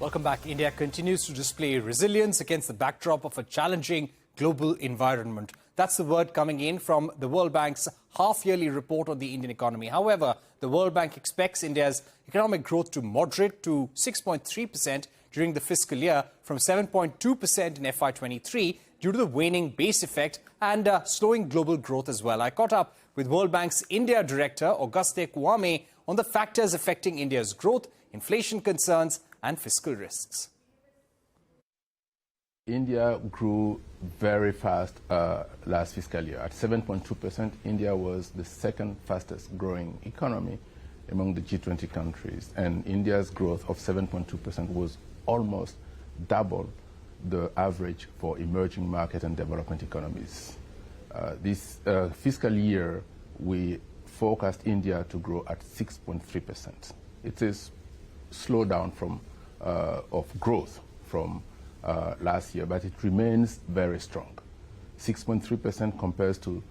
Welcome back. India continues to display resilience against the backdrop of a challenging global environment. That's the word coming in from the World Bank's half-yearly report on the Indian economy. However, the World Bank expects India's economic growth to moderate to 6.3% during the fiscal year from 7.2% in FY23 due to the waning base effect and slowing global growth as well. I caught up with World Bank's India Director, Auguste Kouame, on the factors affecting India's growth, inflation concerns and fiscal risks. India grew very fast last fiscal year. At 7.2%, India was the second fastest growing economy among the G20 countries. And India's growth of 7.2% was almost double the average for emerging market and development economies. This fiscal year, we forecast India to grow at 6.3%. It is slowdown of growth from last year, but it remains very strong. 6.3% compares to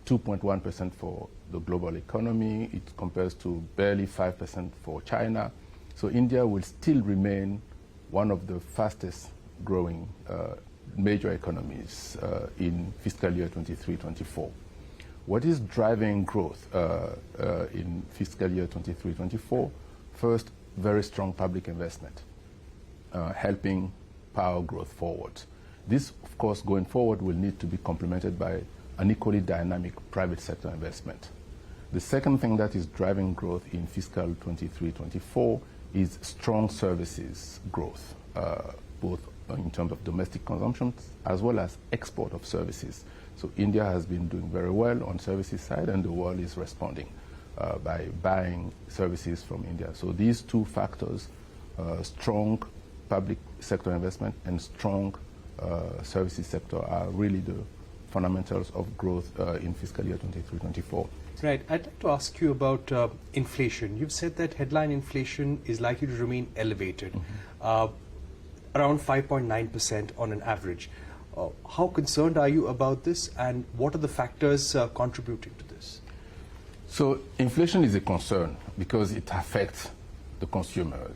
2.1% for the global economy. It compares to barely 5% for China. So India will still remain one of the fastest growing major economies in fiscal year 23-24. What is driving growth in fiscal year 23-24? First, very strong public investment, helping power growth forward. This, of course, going forward will need to be complemented by an equally dynamic private sector investment. The second thing that is driving growth in fiscal 23-24 is strong services growth, both in terms of domestic consumption as well as export of services. So India has been doing very well on services side, and the world is responding by buying services from India. So these two factors, strong public sector investment and strong services sector, are really the fundamentals of growth in fiscal year 23-24. Right. I'd like to ask you about inflation. You've said that headline inflation is likely to remain elevated, around 5.9% on an average. How concerned are you about this, and what are the factors contributing to this? So inflation is a concern because it affects the consumer,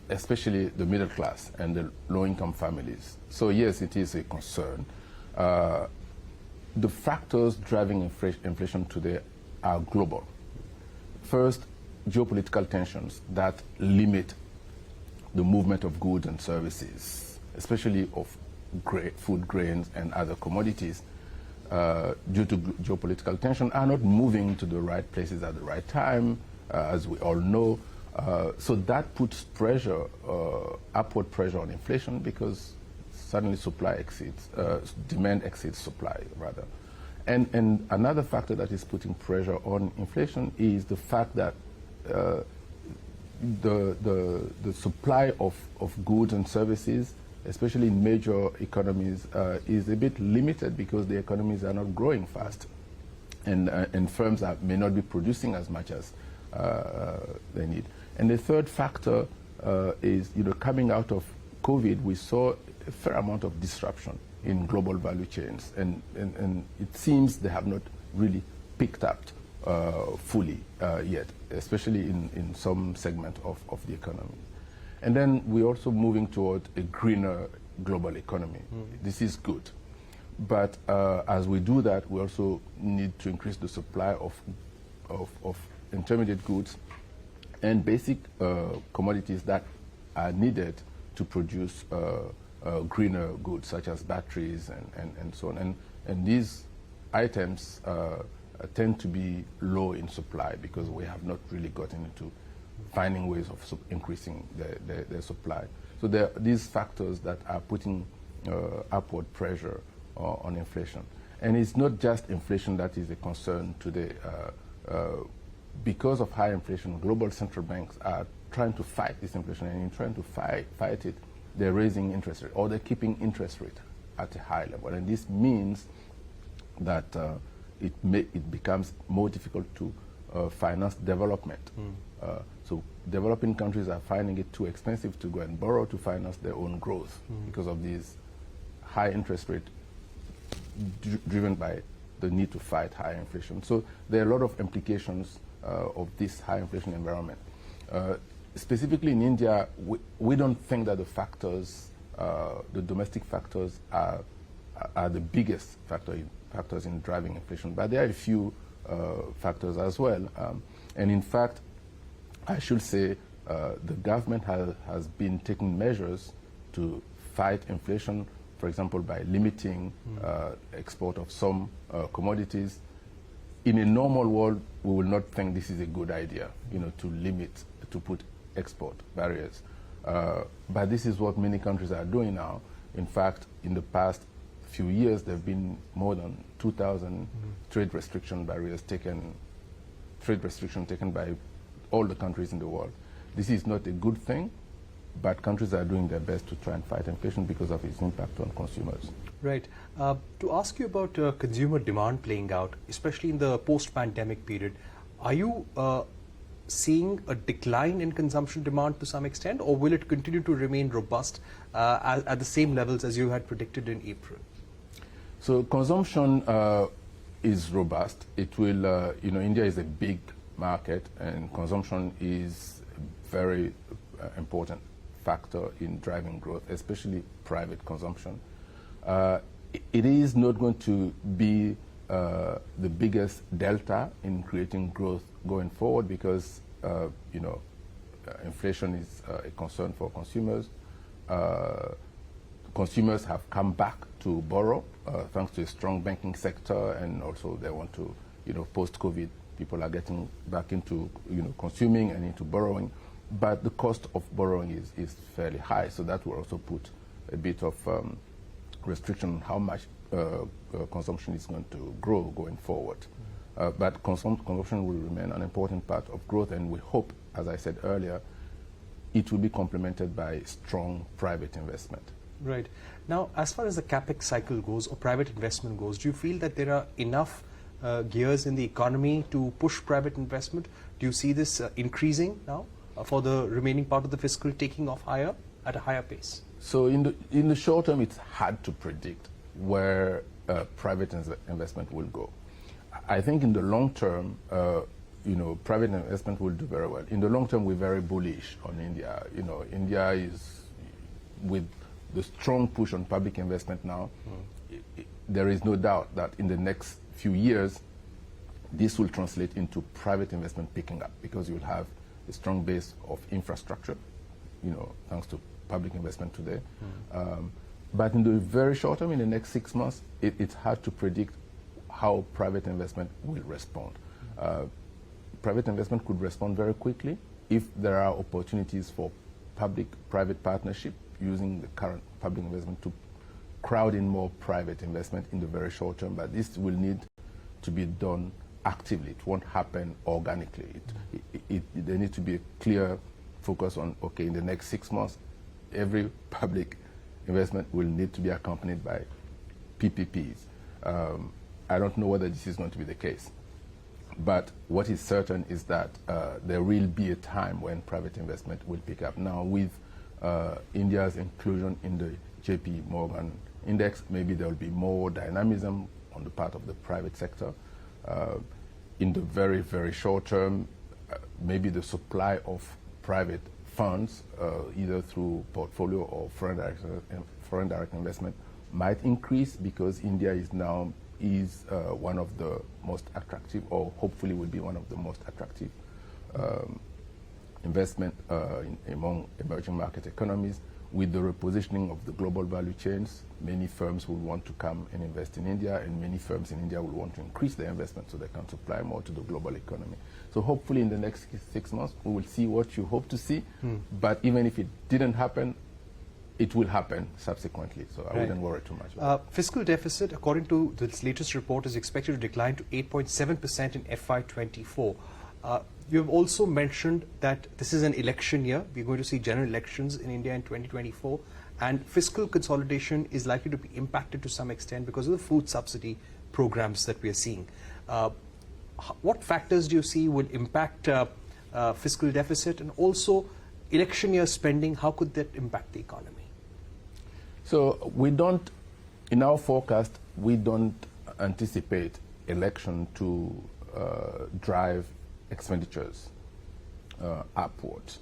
especially the middle class and the low-income families. So yes, it is a concern. The factors driving inflation today are global. First, geopolitical tensions that limit the movement of goods and services, especially of food grains and other commodities, due to geopolitical tension, are not moving to the right places at the right time, as we all know. So that puts pressure, upward pressure on inflation, because suddenly demand exceeds supply, rather. And another factor that is putting pressure on inflation is the fact that the supply of goods and services, especially in major economies, is a bit limited because the economies are not growing fast, and firms may not be producing as much as they need. And the third factor is, coming out of COVID, we saw a fair amount of disruption in global value chains, and it seems they have not really picked up fully yet, especially in some segment of the economy. And then we're also moving toward a greener global economy. This is good. But as we do that, we also need to increase the supply of intermediate goods and basic commodities that are needed to produce greener goods, such as batteries and so on. And these items tend to be low in supply because we have not really gotten into finding ways of increasing their supply. So there are these factors that are putting upward pressure on inflation. And it's not just inflation that is a concern today. Because of high inflation, global central banks are trying to fight this inflation, and in trying to fight it, they're raising interest rate, or they're keeping interest rate at a high level. And this means that it becomes more difficult to finance development. So developing countries are finding it too expensive to go and borrow to finance their own growth because of these high interest rate driven by the need to fight high inflation. So there are a lot of implications of this high inflation environment. specifically in India, we don't think that the factors, the domestic factors, are the biggest factors in driving inflation. But there are a few factors as well. And in fact, I should say the government has been taking measures to fight inflation, for example, by limiting export of some commodities. In a normal world, we will not think this is a good idea, to put export barriers. But this is what many countries are doing now. In fact, in the past few years, there have been more than 2,000 trade restriction taken by all the countries in the world. This is not a good thing, but countries are doing their best to try and fight inflation because of its impact on consumers. Right. To ask you about consumer demand playing out, especially in the post-pandemic period, are you seeing a decline in consumption demand to some extent, or will it continue to remain robust at the same levels as you had predicted in April? So consumption is robust. It will, India is a big market, and consumption is a very important factor in driving growth, especially private consumption. It is not going to be the biggest delta in creating growth going forward because, inflation is a concern for consumers. Consumers have come back to borrow thanks to a strong banking sector, and also they want to, post-COVID, people are getting back into, consuming and into borrowing. But the cost of borrowing is fairly high, so that will also put a bit of restriction on how much consumption is going to grow going forward. But consumption will remain an important part of growth, and we hope, as I said earlier, it will be complemented by strong private investment. Right. Now, as far as the capex cycle goes or private investment goes, do you feel that there are enough gears in the economy to push private investment? Do you see this increasing now for the remaining part of the fiscal taking off at a higher pace? So in the short term, it's hard to predict where private investment will go. I think in the long term, private investment will do very well. In the long term, we're very bullish on India. India is, with the strong push on public investment now, there is no doubt that in the next few years, this will translate into private investment picking up because you'll have a strong base of infrastructure, thanks to public investment today. But in the very short term, in the next 6 months, it's hard to predict how private investment will respond. Private investment could respond very quickly if there are opportunities for public-private partnership using the current public investment to crowd in more private investment in the very short term. But this will need to be done actively. It won't happen organically. There needs to be a clear focus on, okay, in the next 6 months, every public investment will need to be accompanied by PPPs. I don't know whether this is going to be the case. But what is certain is that there will be a time when private investment will pick up. Now, with India's inclusion in the JP Morgan index, maybe there will be more dynamism on the part of the private sector. In the very, very short term, maybe the supply of private funds, either through portfolio or foreign direct investment, might increase because India is now one of the most attractive, or hopefully will be one of the most attractive investment among emerging market economies. With the repositioning of the global value chains, many firms will want to come and invest in India, and many firms in India will want to increase their investment so they can supply more to the global economy. So hopefully in the next 6 months, we will see what you hope to see. But even if it didn't happen, it will happen subsequently. So I wouldn't worry too much about it. Fiscal deficit, according to this latest report, is expected to decline to 8.7% in FY24. You have also mentioned that this is an election year. We're going to see general elections in India in 2024, and fiscal consolidation is likely to be impacted to some extent because of the food subsidy programs that we are seeing. What factors do you see would impact fiscal deficit, and also election year spending? How could that impact the economy? So in our forecast, we don't anticipate election to drive expenditures upwards.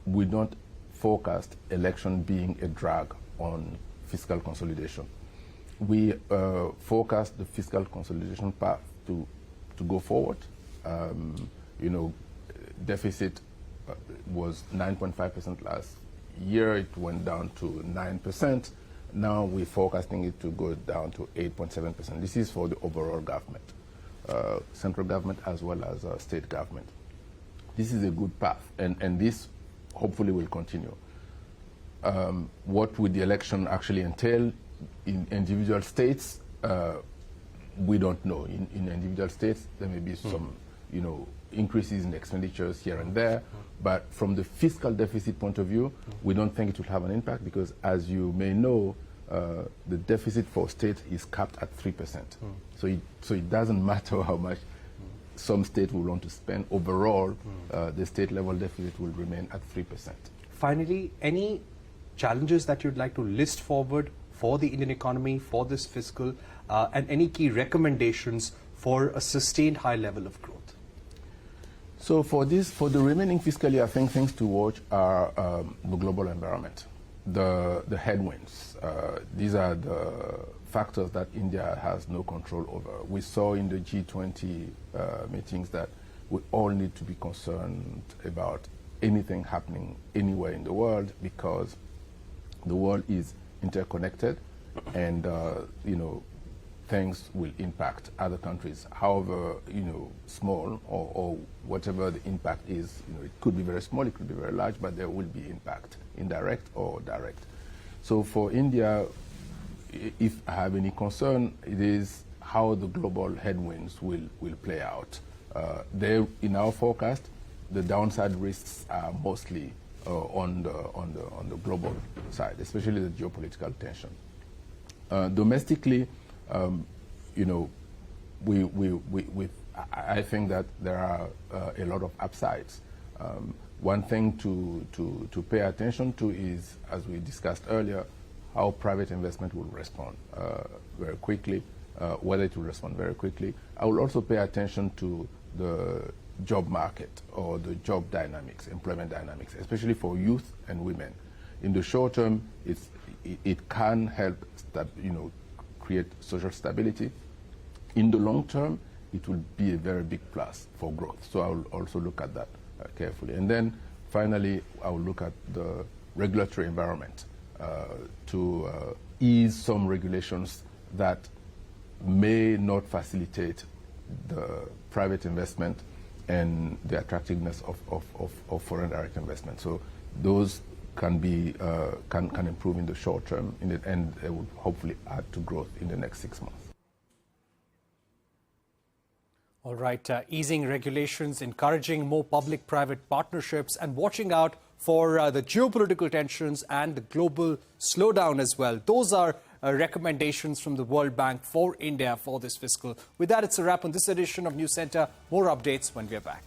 we don't forecast election being a drag on fiscal consolidation. We forecast the fiscal consolidation path to go forward. You know, deficit was 9.5% last year. It went down to 9%. Now we're forecasting it to go down to 8.7%. This is for the overall government, central government as well as state government. This is a good path, and this hopefully will continue. What would the election actually entail in individual states? We don't know. In individual states, there may be some, you know, increases in expenditures here and there, but from the fiscal deficit point of view, we don't think it will have an impact because, as you may know, the deficit for state is capped at 3%. So it doesn't matter how much some state will want to spend. Overall, the state level deficit will remain at 3%. Finally, any challenges that you'd like to list forward for the Indian economy, for this fiscal, and any key recommendations for a sustained high level of growth? So for the remaining fiscal year, I think things to watch are the global environment, the headwinds. These are the factors that India has no control over. We saw in the G20 meetings that we all need to be concerned about anything happening anywhere in the world because the world is interconnected, and you know, things will impact other countries, however, you know, small or whatever the impact is. You know, it could be very small, it could be very large, but there will be impact, indirect or direct. So for India, if I have any concern, it is how the global headwinds will play out. In our forecast, the downside risks are mostly on the global side, especially the geopolitical tension. Domestically, you know, I think that there are a lot of upsides. One thing to pay attention to is, as we discussed earlier, how private investment will respond very quickly, whether it will respond very quickly. I will also pay attention to the job market or the job dynamics, employment dynamics, especially for youth and women. In the short term, it can help, you know, create social stability. In the long term, it will be a very big plus for growth. So I will also look at that carefully. And then finally, I will look at the regulatory environment to ease some regulations that may not facilitate the private investment and the attractiveness of foreign direct investment. So those can improve in the short term, and they will hopefully add to growth in the next 6 months. All right, easing regulations, encouraging more public-private partnerships, and watching out for the geopolitical tensions and the global slowdown as well. Those are recommendations from the World Bank for India for this fiscal. With that, it's a wrap on this edition of News Center. More updates when we're back.